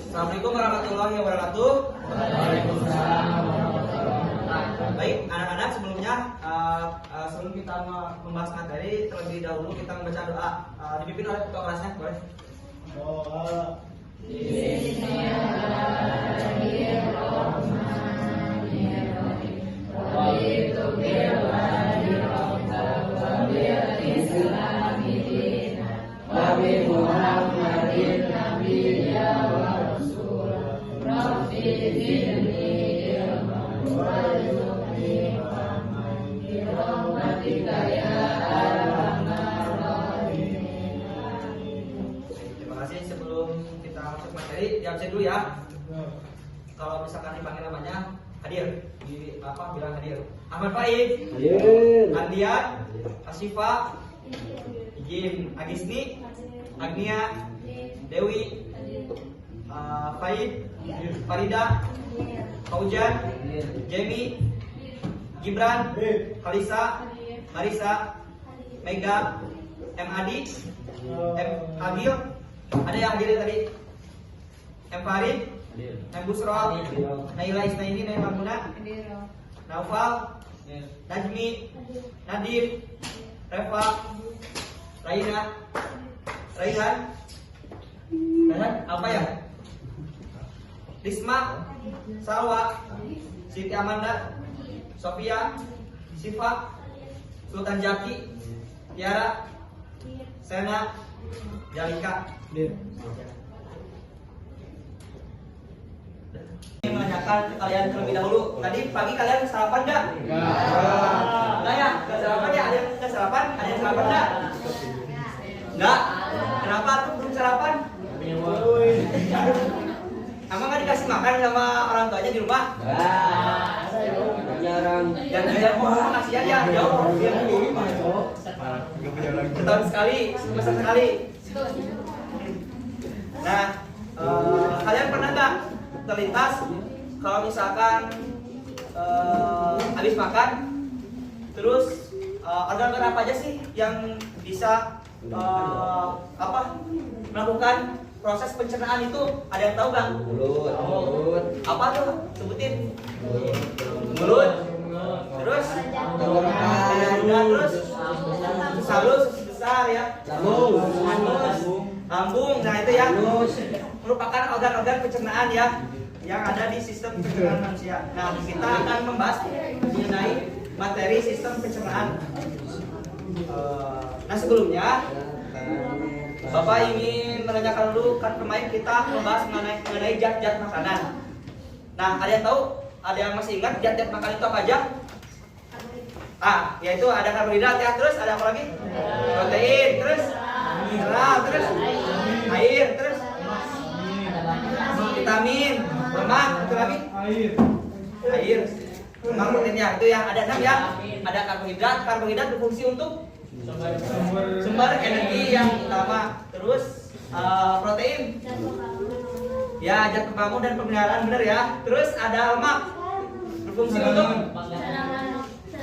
Assalamualaikum warahmatullahi wabarakatuh. Waalaikumsalam warahmatullahi wabarakatuh. Baik, anak-anak sebelumnya sebelum kita membahas materi terlebih dahulu kita membaca doa. Dipimpin oleh ketua kelasnya, boleh? Doa. Terima kasih. Sebelum kita masuk materi, di absen dulu ya. Kalau misalkan dipanggil namanya hadir, di apa bilang hadir. Ahmad Faid, Hadir. Andian, Asifa, Ijin, Agisni, Agnia, Dewi, Faid, Farida, Faujan, Jamie, Gibran, Kalisa, Marisa, Mega, M Adi, M Agil, ada yang hadir tadi? M Farid, M Busro, Naila Isnaini, Naila Muna, Naufal, Najmi, Nadim, Reva, Raina, Raihan, apa ya? Risma, Salwa, Siti Amanda, Sofia, Siva, Sultan Jaki, Tiara, Sena, Jalika. Ini menanyakan ke kalian terlebih dahulu. Tadi pagi kalian sarapan nggak? Enggak ya? Nggak sarapan ya? Ada yang nggak sarapan? Ada yang sarapan nggak? Nggak. Kenapa tuh belum sarapan? Emang nggak dikasih makan sama orang tuanya di rumah? Jarang. Yang tidak mau kasihan ya, jauh. Setahun sekali, semester sekali. Nah, kalian pernah nggak terlintas kalau misalkan habis makan, terus organ-organ apa aja sih yang bisa melakukan proses pencernaan itu? Ada yang tahu bang? Mulut. Apa tuh? Sebutin. Mulut. Terus terus halus besar ya. Lambung. Nah itu ya merupakan organ-organ pencernaan ya yang ada di sistem pencernaan manusia. Nah kita akan membahas mengenai materi sistem pencernaan. Nah sebelumnya Bapak ingin menanyakan dulu, kan kemarin kita membahas mengenai zat-zat makanan. Nah, ada yang tahu? Ada yang masih ingat zat-zat makanan itu apa aja? Yaitu ada karbohidrat ya, terus ada apa lagi? Protein, terus mineral, terus air, terus vitamin, lemak, itu lagi? Air. Lemak, protein ya, itu ya. Ada 6 ya. Ada karbohidrat berfungsi untuk sumber energi yang utama. Terus protein ya, zat pembangun dan pemeliharaan, benar ya. Terus ada lemak berfungsi untuk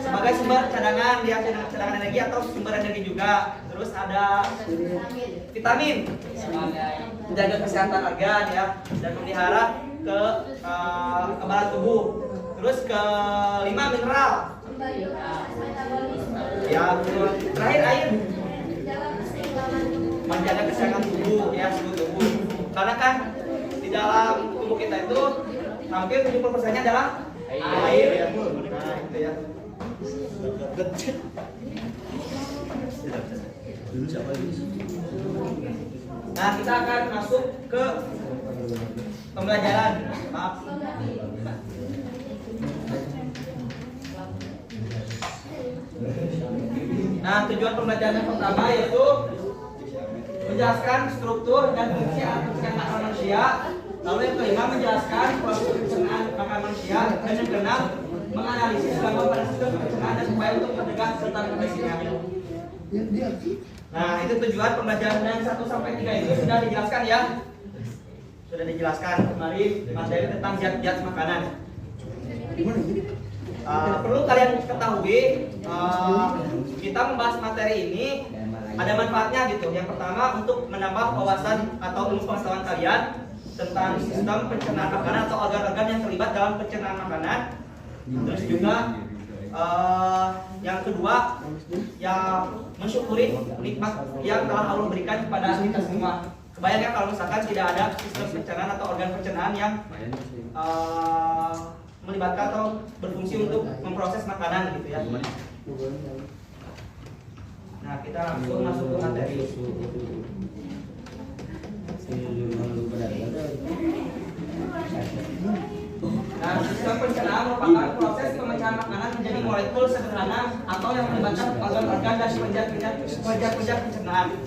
sebagai sumber cadangan ya, cadangan energi atau sumber energi juga. Terus ada vitamin menjaga kesehatan organ ya dan memelihara kekebalan tubuh. Terus kelima mineral ya, terakhir air menjaga kesehatan tubuh ya, suhu tubuh. Karena kan di dalam tubuh kita itu hampir 70%-nya adalah air ya. Nah itu ya. Nah kita akan masuk ke pembelajaran. Maaf. Nah, tujuan pembelajaran yang pertama yaitu menjelaskan struktur dan fungsi pencernaan manusia. Lalu yang kelima menjelaskan proses pencernaan makanan manusia. Dan yang keenam menganalisis gangguan pada sistem pencernaan dan upaya untuk mencegah serta memperbaiki. Nah, itu tujuan pembelajaran yang 1 sampai 3 itu sudah dijelaskan ya. Sudah dijelaskan kemarin materi tentang zat-zat makanan. Perlu kalian ketahui, kita membahas materi ini ada manfaatnya gitu. Yang pertama untuk menambah wawasan atau ilmu pengetahuan kalian. tentang sistem pencernaan makanan atau organ-organ yang terlibat dalam pencernaan makanan. Terus juga yang kedua, yang mensyukuri nikmat yang telah Allah berikan kepada kita semua. Kebayang ya kalau misalkan tidak ada sistem pencernaan atau organ pencernaan yang melibatkan atau berfungsi untuk memproses makanan gitu ya. Nah, kita langsung masuk ke materi. Nah, sistem pencernaan merupakan proses pemecahan makanan menjadi molekul sederhana atau yang melibatkan organ-organ dan penjat-penjat pencernaan.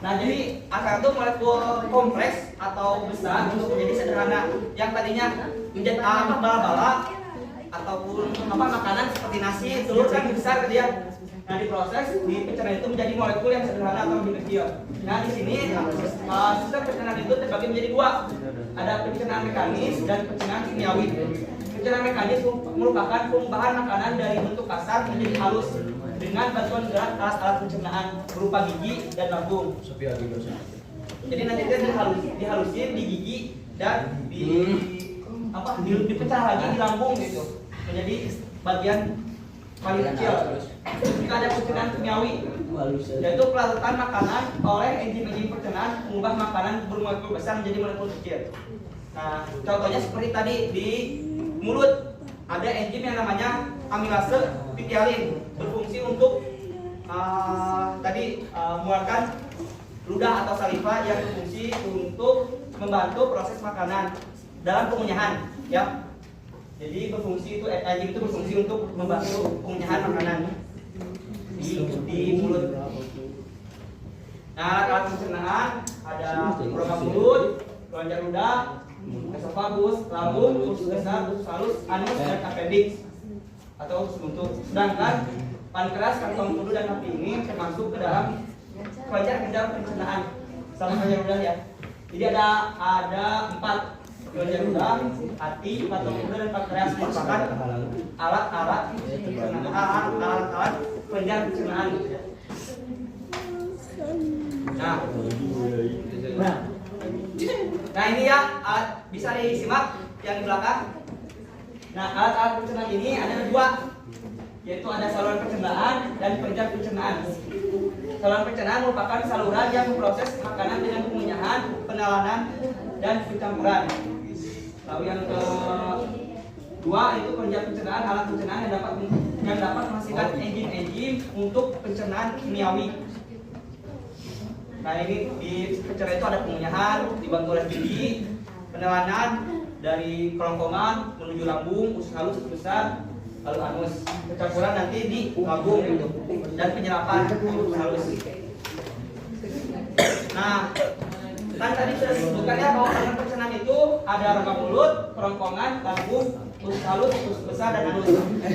Nah, jadi akan itu molekul kompleks atau besar untuk menjadi sederhana yang tadinya menjadi bala-bala ataupun makanan seperti nasi, telur kan besar dia. Nah, diproses di pencernaan itu menjadi molekul yang sederhana atau lebih kecil. Nah, di sini sistem pencernaan itu terbagi menjadi dua. Ada pencernaan mekanis dan pencernaan kimiawi. Pencernaan mekanis merupakan perubahan makanan dari bentuk kasar menjadi halus dengan bantuan gerak alat-alat pencernaan berupa gigi dan lambung. Jadi nanti itu dihalusin di gigi dan dipecah lagi di lambung gitu menjadi bagian paling kecil. Jika ada pencernaan kimiawi, yaitu pelarutan makanan oleh enzim-enzim pencernaan mengubah makanan bermolekul besar menjadi molekul kecil. Nah, contohnya seperti tadi di mulut ada enzim yang namanya amilase pitialin, berfungsi untuk mengeluarkan ludah atau saliva yang berfungsi untuk membantu proses makanan dalam pengunyahan, ya. Jadi enzim itu berfungsi untuk membantu pengunyahan makanan di mulut. Nah, alat pencernaan ada rongga mulut, kelenjar ludah, esofagus, lambung, usus besar, usus halus, anus, dan appendix atau usus buntu. Sedangkan pankreas, kantong kemudi, dan hati ini termasuk ke dalam kelenjar pencernaan sama kelenjar ludah ya. Jadi ada 4 kelenjar ludah, hati, kantong kemudi, dan pankreas merupakan alat-alat kelenjar pencernaan. Nah ini ya alat, bisa disimak yang di belakang. Nah, alat-alat pencernaan ini ada dua, yaitu ada saluran pencernaan dan perenjak pencernaan. Saluran pencernaan merupakan saluran yang memproses makanan dengan pengunyahan, penelanan, dan pencampuran. Lalu yang kedua itu perenjak pencernaan, alat pencernaan yang dapat menghasilkan enzim-enzim untuk pencernaan kimiawi. Nah, ini di pencernaan itu ada pengunyahan dibantu oleh gigi, penelanan dari kerongkongan menuju lambung, usus halus, usus besar, lalu anus. Pencampuran nanti di lambung gitu, dan penyerapan usus halus. Nah, kan tadi sudah disebutkan ya bahwa organ pencernaan itu ada rongga mulut, kerongkongan, lambung, usus halus, usus besar, dan anus.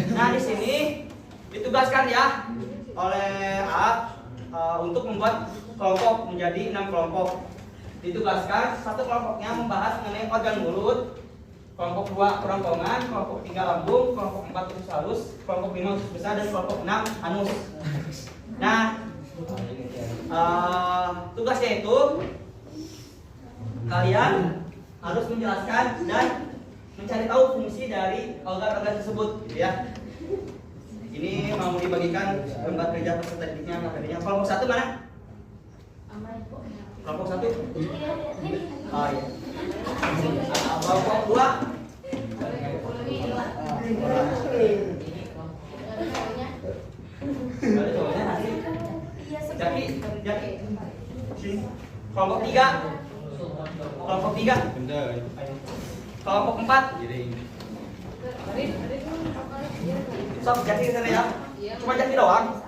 Nah, di sini ditugaskan ya oleh alat untuk membuat kelompok menjadi 6 kelompok. Ditugaskan satu kelompoknya membahas mengenai organ mulut, kelompok 2 kerongkongan, kelompok 3 lambung, kelompok 4 usus halus, kelompok 5 usus besar, dan kelompok 6 anus. Nah, tugasnya itu kalian harus menjelaskan dan mencari tahu fungsi dari organ-organ tersebut, gitu ya. Ini mau dibagikan lembar kerja peserta didiknya, materinya. Kelompok 1 mana? Kelompok 1? Oh iya. Kelompok 2? Jadi. Kelompok 3? Kelompok 3? Kelompok 4? Sok jadi sana ya. Cuma jadi doang.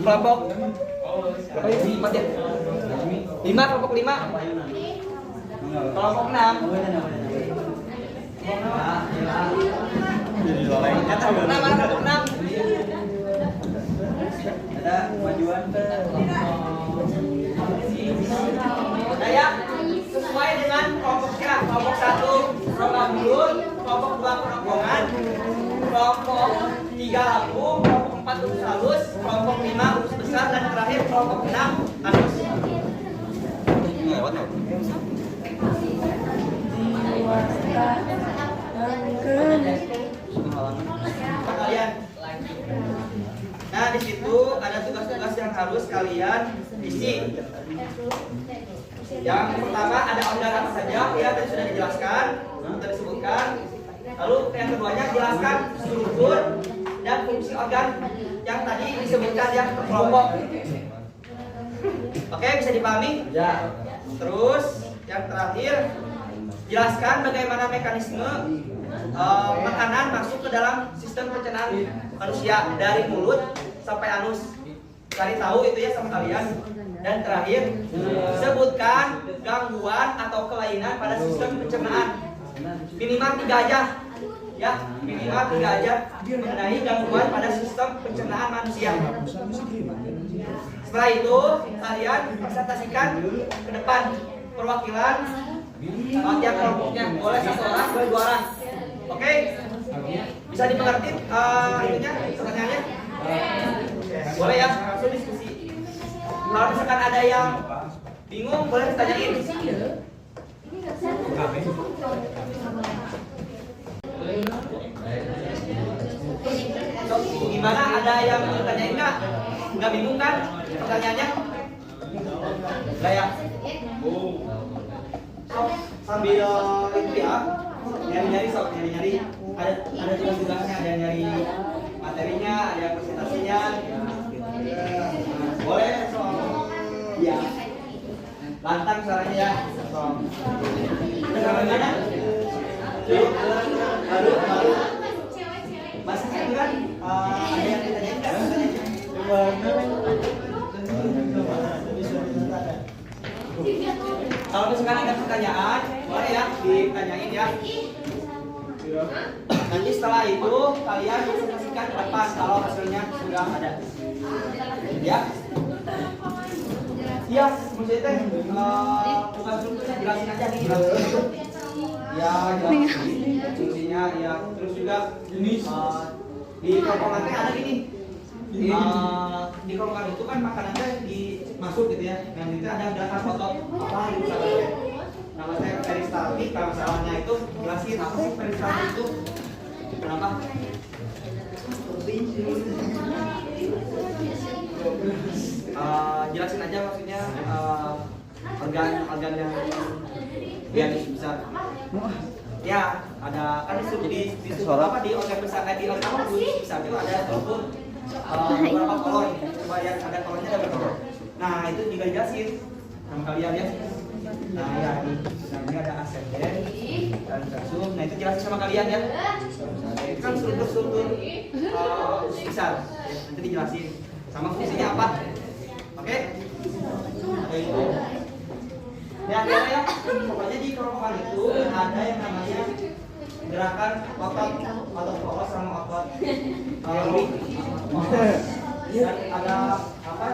Kelompok 4 ya. 5, kelompok 5. Kelompok 6. Kelompok 6 mana kelompok 6? Ada kemajuan ya, sesuai dengan kelompoknya. Kelompok 1 rongga mulut, kelompok 2 kerongkongan, kelompok 3 lambung, kelompok 4 usus halus, kelompok 5 usus besar, dan terakhir kelompok 6 anus. lewat tau. Kalian. Nah, di situ ada tugas-tugas yang harus kalian isi. Yang pertama ada organ apa saja, ya tadi sudah dijelaskan, sudah disebutkan. Lalu yang keduanya jelaskan struktur dan fungsi organ yang tadi disebutkan yang terkelompok. Oke, bisa dipahami? Ya. Terus yang terakhir jelaskan bagaimana mekanisme makanan masuk ke dalam sistem pencernaan manusia dari mulut sampai anus. Cari tahu itu ya sama kalian. Dan terakhir sebutkan gangguan atau kelainan pada sistem pencernaan. Minimal 3 aja. Ya, minimal 3 aja mengenai gangguan pada sistem pencernaan manusia. Setelah itu kalian presentasikan ke depan perwakilan tiap kelompoknya, boleh 1 orang, boleh 2 orang. Oke? Bisa dimengerti itunya pertanyaannya? Boleh ya, langsung diskusi. Kalau misalkan ada yang bingung, boleh ditanyain. So, gimana, ada yang mau ditanyain nggak? Nggak bingung kan pertanyaannya? Nggak ya? So, sambil itu ya, nyari-nyari sok, nyari-nyari. Ada tugas-tugasnya, ada yang nyari materinya, ada yang presentasinya. Boleh sok. Ya. Lantang suaranya ya. Sok. Bagaimana? Baru. Masih itu kan? Ada yang ditanyain nggak? Kalau misalkan ada pertanyaan, boleh ya ditanyain ya. Nanti setelah itu kalian presentasikan ke depan kalau hasilnya sudah ada. Ya. Iya, maksudnya teh bukan strukturnya, jelasin aja nih. Ya, jelasin fungsinya ya. Terus juga di kerongkongan teh ada gini. Di kerongkongan itu kan makanannya dimasuk gitu ya. Dan itu ada data foto apa gitu katanya. Nama saya peristaltik, kalau masalahnya itu jelasin apa sih peristaltik itu. Kenapa? Jelasin aja maksudnya organ yang biar besar. Ya, ada kan di apa di organ besar di organ besar itu ada beberapa kolon. Coba yang ada kolonnya ada berapa? Nah, itu juga dijelasin sama kalian ya. Nah, ya ini ada ascendent dan tersum. Nah, itu jelasin sama kalian ya. Itu kan struktur besar. Nanti dijelasin sama fungsinya apa. Oke? Itu. Ya, ya. Pokoknya di kerongkongan itu ada yang namanya gerakan otot poros sama otot dan ada apa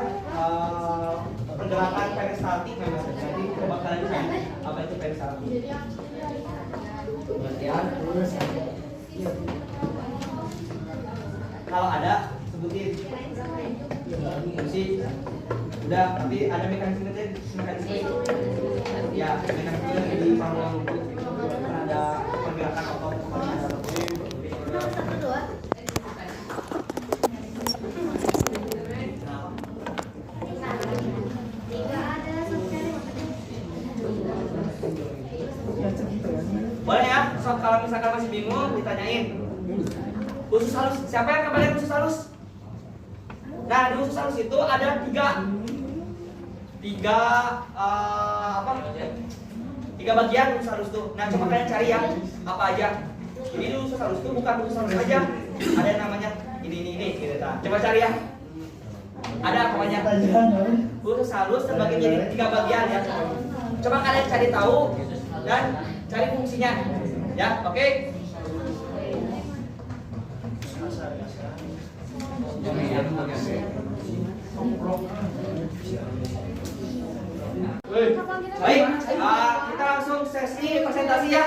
pergerakan peristaltik namanya. Jadi coba kalian cari apa itu peristaltik. Pengertian terus. Kalau ada sebutin. Fungsi udah, tapi ada mekanisme ya, mekanisme di ruang ada pergerakan otot. Boleh ya, so, kalau misalkan masih bingung ditanyain. Usus halus, siapa yang kebayang usus halus? Nah, di usus halus itu ada tiga bagian usus halus tuh. Nah, coba kalian cari ya apa aja. Ini di usus halus tuh bukan usus halus aja, ada yang namanya ini gitu. Coba cari ya. Ada apanya? Usus halus terbagi jadi 3 bagian ya. Coba kalian cari tahu dan cari fungsinya. Ya, oke? Baik, kita langsung sesi presentasi ya.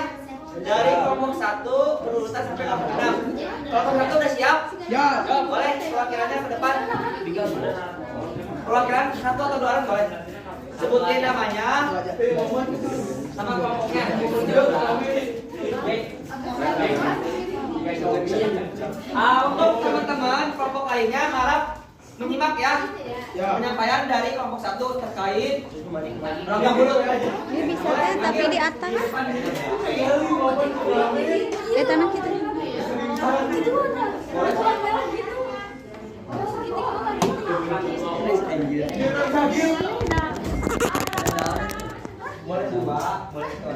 Dari kelompok 1 berurutan sampai kelompok 6. Kelompok 1 udah siap? Ya. Boleh perwakilannya ke depan. Perwakilan 1 atau 2 orang boleh. Sebutin namanya sama kelompoknya. Tunjuk. Untuk teman-teman kelompok lainnya harap menyimak ya penyampaian dari kelompok 1 terkait rongga mulut. Ini bisa teh tapi di atas. Tanah kita. Boleh coba, boleh coba.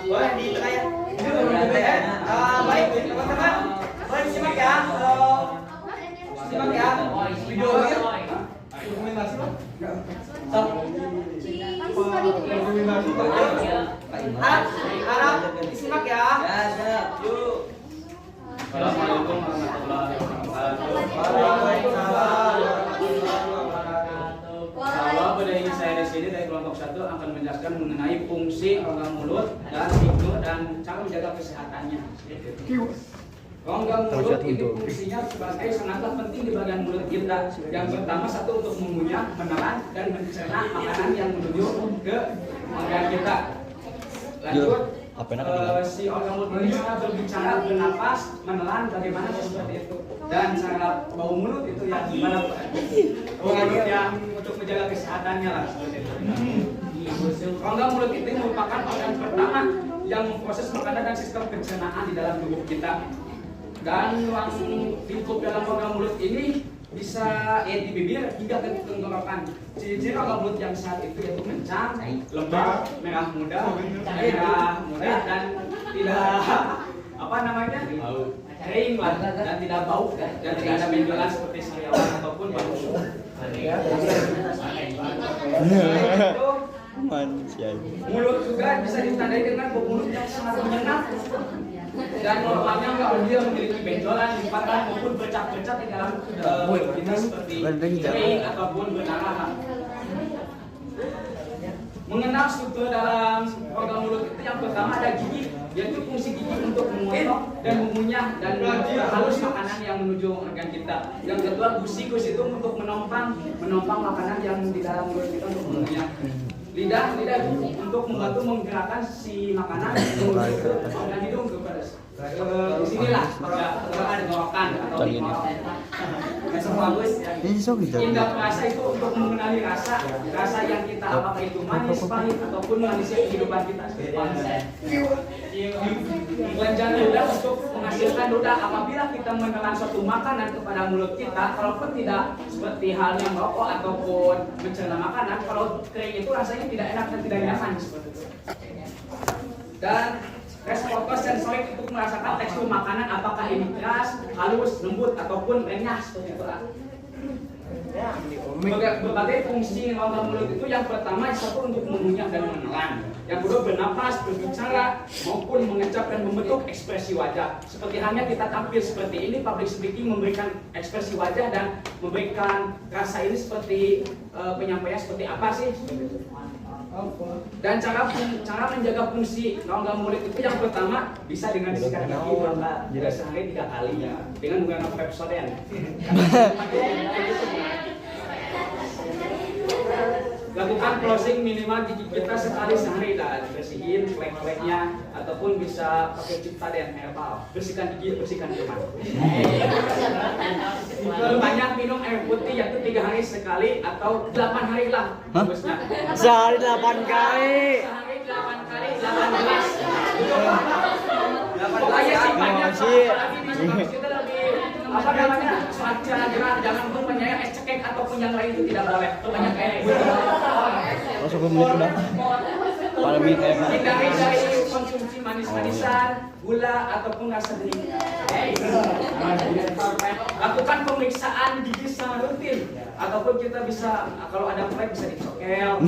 Boleh di tengah ya. Baik teman-teman, boleh disimak ya. Simak ya. Video dokumentasi Pak. Harap disimak ya. Ya, siap. Yuk. Assalamualaikum warahmatullahi wabarakatuh. Insyaallah pada ini saya di sini dari kelompok 1 akan menjelaskan mengenai fungsi rongga mulut dan hidung dan cara menjaga kesehatannya. Rongga mulut ini fungsinya sebagai sangatlah penting di bagian mulut kita. Yang pertama satu untuk mengunyah, menelan dan mencerna makanan yang menuju ke bagian kita. Lanjut. Si organ mulut ini cara berbicara, bernapas, menelan bagaimana seperti itu. Dan cara bau mulut itu yang gimana bau mulut yang untuk menjaga kesehatannya lah seperti itu. Rongga mulut itu merupakan organ pertama yang memproses makanan dan sistem pencernaan di dalam tubuh kita. Dan ruang lingkup dalam rongga mulut ini bisa di bibir hingga ke tenggorokan. Ciri-ciri rongga mulut yang sehat itu yaitu kencang, lembab, merah muda, dan tidak kering lah dan tidak bau dan tidak ada benjolan seperti sariawan ataupun bau. Mulut juga bisa ditandai dengan bau mulut yang sangat menyengat dan normalnya dia memiliki benjolan, lipatan maupun bercak-bercak di dalam kita seperti kering ataupun berdarah. Mengenal struktur dalam organ mulut itu yang pertama ada gigi, yaitu fungsi gigi untuk memotong dan mengunyah dan halus makanan yang menuju organ kita. Yang kedua gusikus itu untuk menompang makanan yang di dalam mulut kita untuk mengunyah. Lidah untuk membantu menggerakkan si makanan menuju ke organ hidung kepada disinilah ada ngorokan atau bagus. Indra rasa itu untuk mengenali rasa yang kita apakah itu manis, pahit ataupun manisnya kehidupan kita. Kelenjar ludah untuk menghasilkan ludah apabila kita menelan suatu makanan kepada mulut kita, kalaupun tidak seperti halnya merokok ataupun mencerna makanan, kalau kering itu rasanya tidak enak dan tidak nyaman seperti itu. Dan reseptor sensorik untuk merasakan tekstur makanan apakah ini keras, halus, lembut ataupun renyah seperti itu. Berbagai fungsi rongga mulut itu yang pertama satu untuk mengunyah dan menelan, yang kedua bernapas, berbicara maupun mengecap dan membentuk ekspresi wajah. Seperti halnya kita tampil seperti ini, public speaking memberikan ekspresi wajah dan memberikan rasa ini seperti penyampaian seperti apa sih? Dan cara menjaga fungsi rongga mulut itu yang pertama bisa dengan sikat gigi sehari 3 kali ya, dengan menggunakan Pepsodent. Lakukan closing minimal gigi kita sekali sehari dan bersihin flek-fleknya ataupun bisa pakai Ciptaden herbal. Bersihkan gigi, bersihkan kuman. Banyak minum air putih yaitu 3 hari sekali atau 8 hari lah bagusnya. Sehari 8 kali. Sehari 8 kali 8 gelas. 8 gelas sih banyak. Kita lebih apa namanya? Cara gerak jangan pun banyak es cekek ataupun yang lain itu tidak boleh. Itu banyak air. Masuk ke menit udah. Paling enak. Hindari dari konsumsi manis-manisan, gula ataupun rasa dingin. Lakukan pemeriksaan gigi secara rutin ataupun kita bisa kalau ada flek bisa dicokel.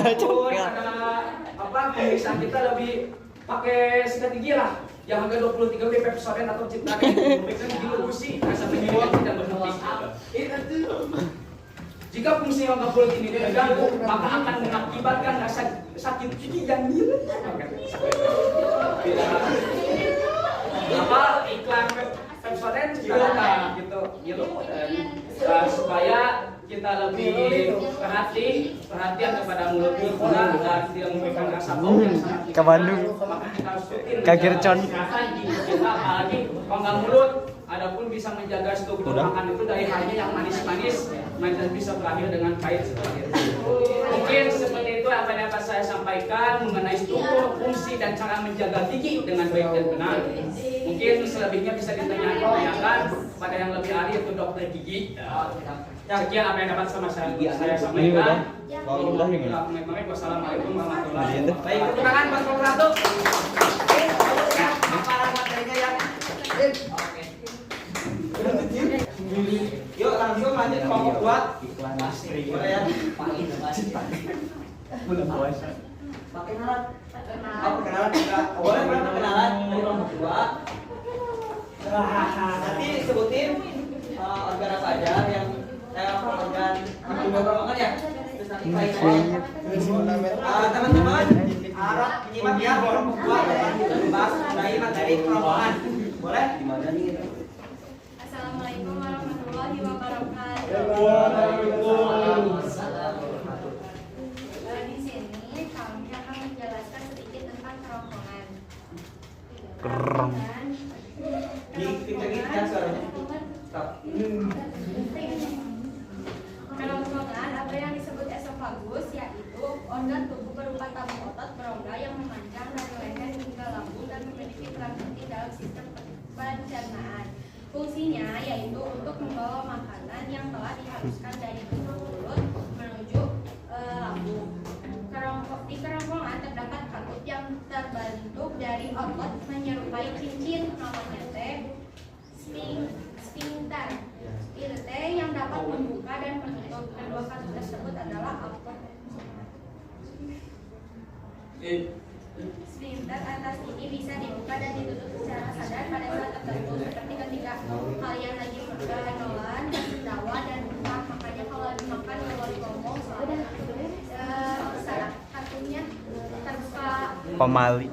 Ataupun ada pemeriksaan kita lebih pakai sikat gigi lah. Yang harga 23 WP Pepsodent atau Ciptaden memberikan gigi gusi rasa menyuap tidak berhenti. Jika fungsi rongga mulut ini terganggu, maka akan mengakibatkan rasa sakit gigi yang nyeri. Apa iklan Pepsodent gitu supaya kita lebih perhatian kepada mulut kita dan tidak memberikan rasa bau yang sangat Ke Bandung. maka kita harus rutin Ke Kircon. menjaga gigi kita, apalagi rongga mulut. Adapun bisa menjaga struktur makan itu dari halnya yang manis-manis, maka bisa berakhir dengan pahit seperti itu. Mungkin seperti itu apa yang dapat saya sampaikan mengenai struktur, fungsi dan cara menjaga gigi dengan baik dan benar. Mungkin selebihnya bisa ditanyakan pada yang lebih ahli yaitu dokter gigi. Sekian apa yang dapat saya sampaikan. Wassalamualaikum warahmatullahi wabarakatuh. Baik, tepuk tangan buat kelompok 1. Paparan materinya ya. Oke. Yuk langsung lanjut kelompok 2. Boleh ya? Belum puas. Perkenalan. Oh, perkenalan juga. Boleh perkenalan dari kelompok 2. Nanti sebutin organ apa aja yang organ kerongkongan ya. Terus nanti teman-teman harap menyimak ya kelompok 2 akan membahas mengenai materi kerongkongan. Boleh? Assalamualaikum warahmatullahi wabarakatuh. Di sini kami akan menjelaskan sedikit tentang kerongkongan. Dikit-dikit suaranya. Stop. Kerongkongan atau yang disebut esofagus yaitu organ tubuh berupa tabung otot berongga yang memanjang dari leher hingga lambung dan memiliki peran penting dalam sistem pencernaan. Fungsinya yaitu untuk membawa makanan yang telah dihaluskan dari mulut menuju lambung. Di kerongkongan terdapat katut yang terbentuk dari otot menyerupai cincin, namanya teh sphincter. Itu teh yang dapat membuka dan menutup. Kedua katut tersebut adalah apa? Sphincter atas ini bisa dibuka dan ditutup secara sadar pada saat tertentu, seperti ketika kalian lagi menelan, tertawa dan lupa. Makanya kalau dimakan nggak boleh ngomong soalnya salah katutnya terbuka. Pemali.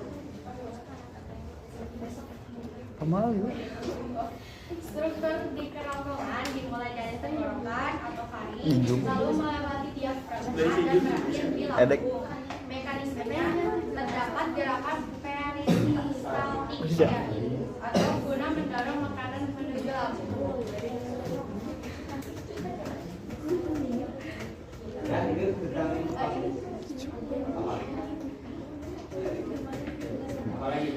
Struktur di kerongkongan dimulai dari tenggorokan atau faring, lalu melewati diafragma dan berakhir di lambung. Mekanismenya terdapat gerakan peristaltik atau guna mendorong makanan menuju lambung. Ya, itu tentang Apalagi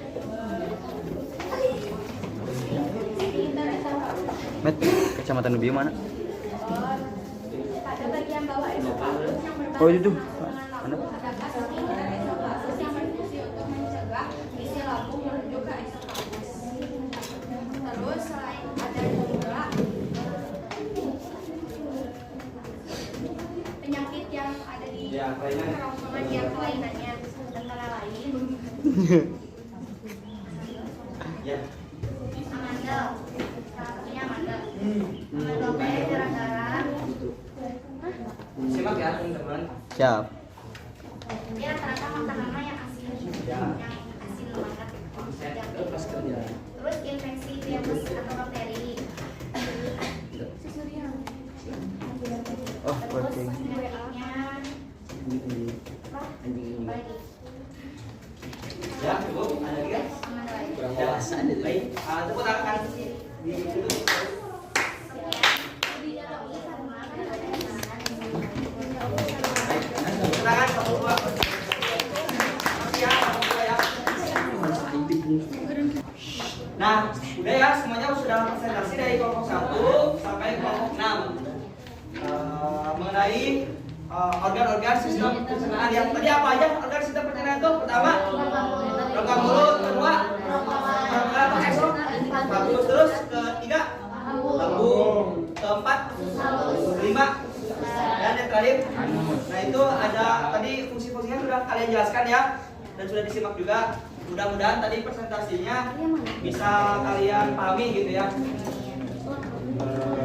Met, kecamatan Ubi mana? Pada bagian bawah esofagus yang Oh, itu. dengan lambung terdapat sphincter esofagus yang berfungsi untuk mencegah isi lambung menuju ke esofagus. Terus selain ada juga penyakit yang ada di kerongkongan yang kelainannya antara lain ya. amandel, salah satunya amandel. Amandel teh darah-darah. Simak ya teman-teman. Siap. Dia rata-rata makanan yang asin, yang asin banget. Terus infeksi virus atau bakteri. Oh, Terus oke. penyakitnya apalagi? Ya, cukup. Ada lagi kan? Amandel lagi. Ya, baik. Tepuk tangan. Tepuk tangan kelompok 2. Makasih ya, kelompok 2 ya. Nah, udah ya, semuanya sudah presentasi dari kelompok 1 sampai kelompok 6 mengenai organ-organ sistem pencernaan. Yang tadi apa aja organ sistem pencernaan itu? Pertama, rongga mulut. Kedua, rongga esophagus. Terus ketiga, lambung. Keempat, kelima, dan yang terakhir. Nah, itu ada tadi fungsi-fungsinya sudah kalian jelaskan ya, dan sudah disimak juga. Mudah-mudahan tadi presentasinya bisa kalian pahami gitu ya.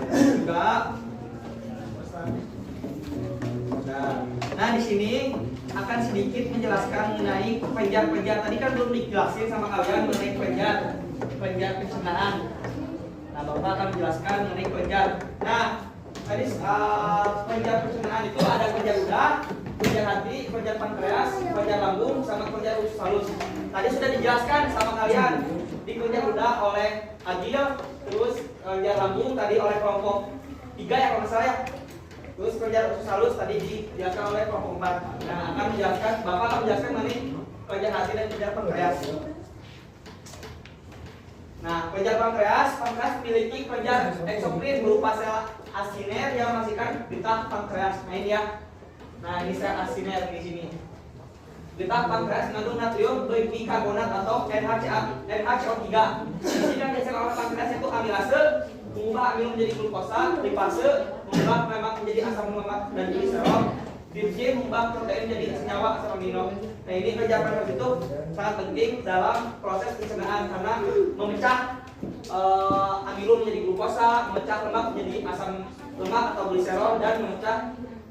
Juga. Nah, di sini akan sedikit menjelaskan mengenai penjat-penjat. Tadi kan belum dijelasin sama kalian mengenai penjat pencernaan. Nah, Bapak akan menjelaskan mengenai kelenjar. Nah, tadi kelenjar pencernaan itu ada kelenjar udah, kelenjar hati, kelenjar pankreas, kelenjar lambung, sama kelenjar usus halus. Tadi sudah dijelaskan sama kalian di kelenjar udah oleh Agil, terus kelenjar lambung tadi oleh kelompok 3 ya kalau nggak salah ya. Terus kelenjar usus halus tadi dijelaskan oleh kelompok 4. Nah, akan menjelaskan, Bapak akan menjelaskan mengenai kelenjar hati dan kelenjar pankreas. Nah, kelenjar pankreas memiliki kelenjar eksokrin berupa sel asiner yang menghasilkan beta pankreas. Nah ini ya. Nah ini sel asiner di sini. Beta pankreas mengandung natrium bikarbonat atau NaCO3. Jadi yang dihasilkan oleh pankreas itu amilase, mengubah amil menjadi glukosa, lipase, mengubah lemak menjadi asam lemak dan gliserol, tripsin mengubah protein menjadi senyawa asam amino. Nah ini kelenjar pankreas itu sangat penting dalam proses pencernaan karena memecah amilum menjadi glukosa, memecah lemak menjadi asam lemak atau gliserol, dan memecah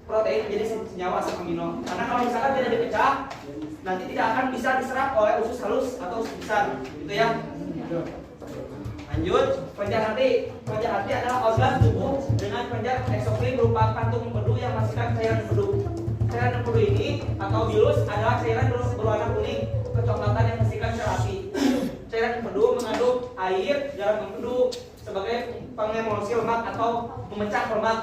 protein menjadi senyawa asam amino. Karena kalau misalkan tidak dipecah, nanti tidak akan bisa diserap oleh usus halus atau usus besar, gitu ya. Lanjut, kelenjar hati. Kelenjar hati adalah organ tubuh dengan kelenjar eksokrin berupa kantung empedu yang menghasilkan cairan empedu. Cairan empedu ini atau bilus adalah cairan berwarna kuning kecoklatan yang menghasilkan sel hati. Cairan empedu mengandung air, garam empedu sebagai pengemulsi lemak atau pemecah lemak.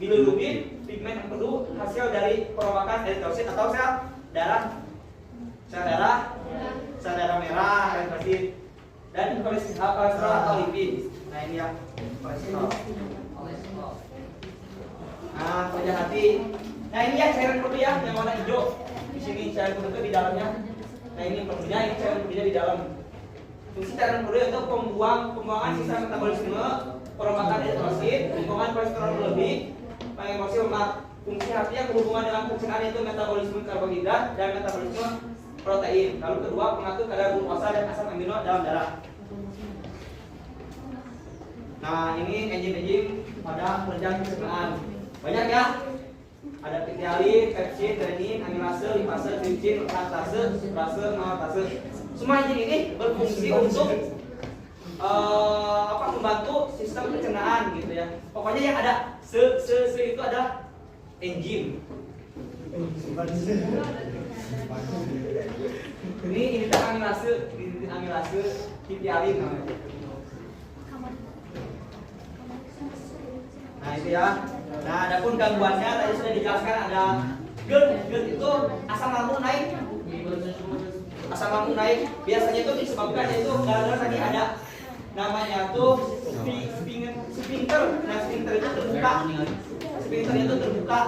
Bilirubin, pigmen empedu hasil dari perombakan eritrosit atau sel darah merah, eritrosit, dan kolesterol atau lipid. Nah ini ya kolesterol. Nah kelenjar hati. Nah ini ya cairan empedu ya yang warna hijau. Di sini cairan empedu di dalamnya. Nah ini empedunya, ini cairan empedunya di dalam. Fungsi cairan empedu itu pembuangan sisa metabolisme, perombakan eritrosit, pembuangan kolesterol berlebih, pengemulsi lemak. Fungsi hati yang berhubungan dengan pencernaan itu metabolisme karbohidrat dan metabolisme protein. Lalu kedua, mengatur kadar glukosa dan asam amino dalam darah. Nah ini enzim-enzim pada kelenjar pencernaan. Banyak ya. Ada pitialin, pepsin, renin, amilase, lipase, tripsin, laktase, sukrase, maltase. Semua enzim ini berfungsi untuk membantu sistem pencernaan gitu ya. Pokoknya yang ada se itu adalah enzim. Ini amilase, pitialin namanya. Nah itu ya. Nah adapun gangguannya tadi sudah dijelaskan, ada GERD itu asam lambung naik. Asam lambung naik biasanya itu disebabkan itu gara-gara tadi ada namanya tuh sphincter. Nah sphincter itu terbuka. Sphincter itu terbuka.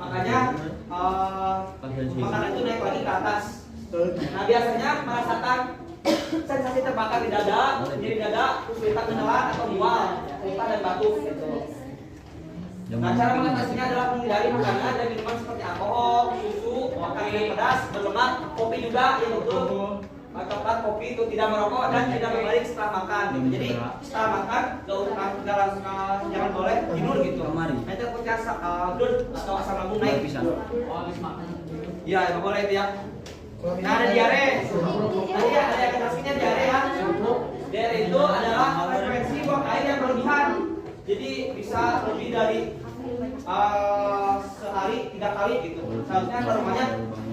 Makanya makanan itu naik lagi ke atas. Nah biasanya merasakan sensasi terbakar di dada, nyeri dada, kesulitan menelan atau mual, muntah dan batuk gitu. Nah cara mengatasinya adalah menghindari makanan dan minuman seperti alkohol, susu, makanan yang pedas, berlemak, kopi juga yang betul. Coklat, kopi itu tidak merokok dan tidak berbalik setelah makan. Gitu. Jadi setelah makan jangan boleh tidur gitu. Nah itu punya GERD atau asam lambung naik bisa. Iya nggak boleh itu ya. Nah ada diare. Tadi ada yang kasihnya diare ya. Diare itu adalah frekuensi buang air yang berlebihan. Jadi bisa lebih dari sehari 3 kali gitu. Seharusnya normalnya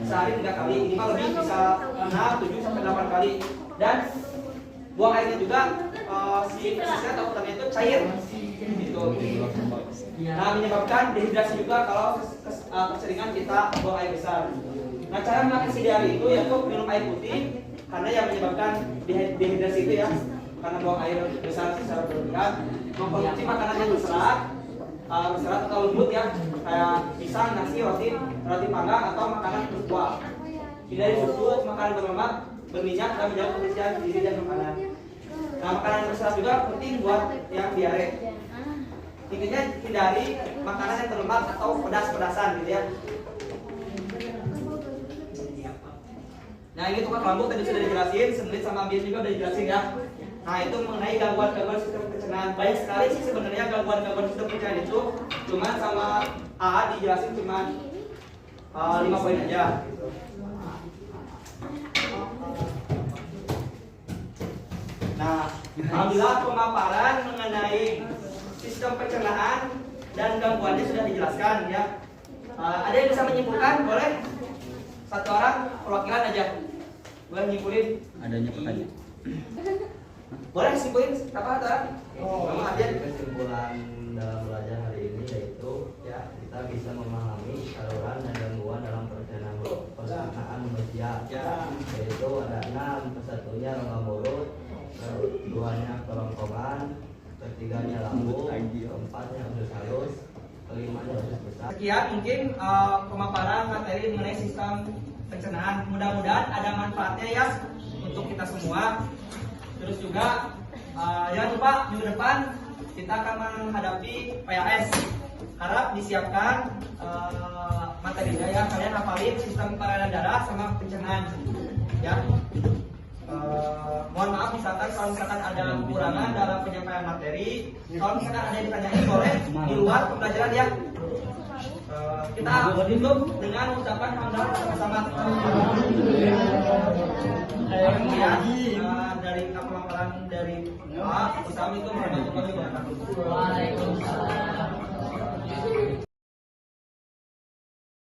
sehari 3 kali. Ini mah lebih bisa 6, 7 sampai 8 kali. Dan buang airnya juga si fesisnya atau kotornya itu cair gitu. Nah menyebabkan dehidrasi juga kalau keseringan kita buang air besar. Nah cara mengatasi diare itu yaitu minum air putih, karena yang menyebabkan dehidrasi itu ya karena buang air besar secara berlebihan. Mengkonsumsi makanan yang berserat atau lembut ya, kayak pisang, nasi, roti panggang atau makanan berkuah. Hindari susu, makanan berlemak, berminyak, dan menjaga kebersihan diri dan makanan. Nah makanan berserat juga penting buat yang diare. Intinya hindari makanan yang berlemak atau pedas-pedasan gitu ya. Nah ini tukang rambut tadi sudah dijelasin, semenit sama ambience juga udah dijelasin ya. Nah itu mengenai gangguan-gangguan sistem pencernaan. Banyak sekali sih sebenarnya gangguan-gangguan sistem pencernaan itu. Cuman sama A dijelasin cuman 5 poin aja. Nah Alhamdulillah pemaparan mengenai sistem pencernaan dan gangguannya sudah dijelaskan ya. Ada yang bisa menyimpulkan? Boleh? Satu orang perwakilan aja. Boleh nyimpulin? Adanya pertanyaan. Boleh simpulin apa Tora? Mama Adian. Kesimpulan dalam belajar hari ini yaitu ya kita bisa memahami saluran dan gangguan dalam pencernaan manusia. Yaitu ada 6, kesatunya rongga mulut, keduanya kerongkongan, ketiganya lambung, keempatnya usus halus, kelimanya usus besar. Sekian mungkin pemaparan materi mengenai sistem pencernaan. Mudah-mudahan ada manfaatnya ya untuk kita semua. Terus juga jangan lupa minggu depan kita akan menghadapi PAS. Harap disiapkan materinya ya, kalian hafalin sistem peredaran darah sama pencernaan ya. Mohon maaf kalau misalkan ada kekurangan dalam penyampaian materi. Kalau misalkan ada yang ditanyain boleh di luar pembelajaran ya. Kita tutup dengan ucapan hamdalah bersama-sama. Kemudian dari pemaparan dari Pak Assalamualaikum warahmatullahi wabarakatuh.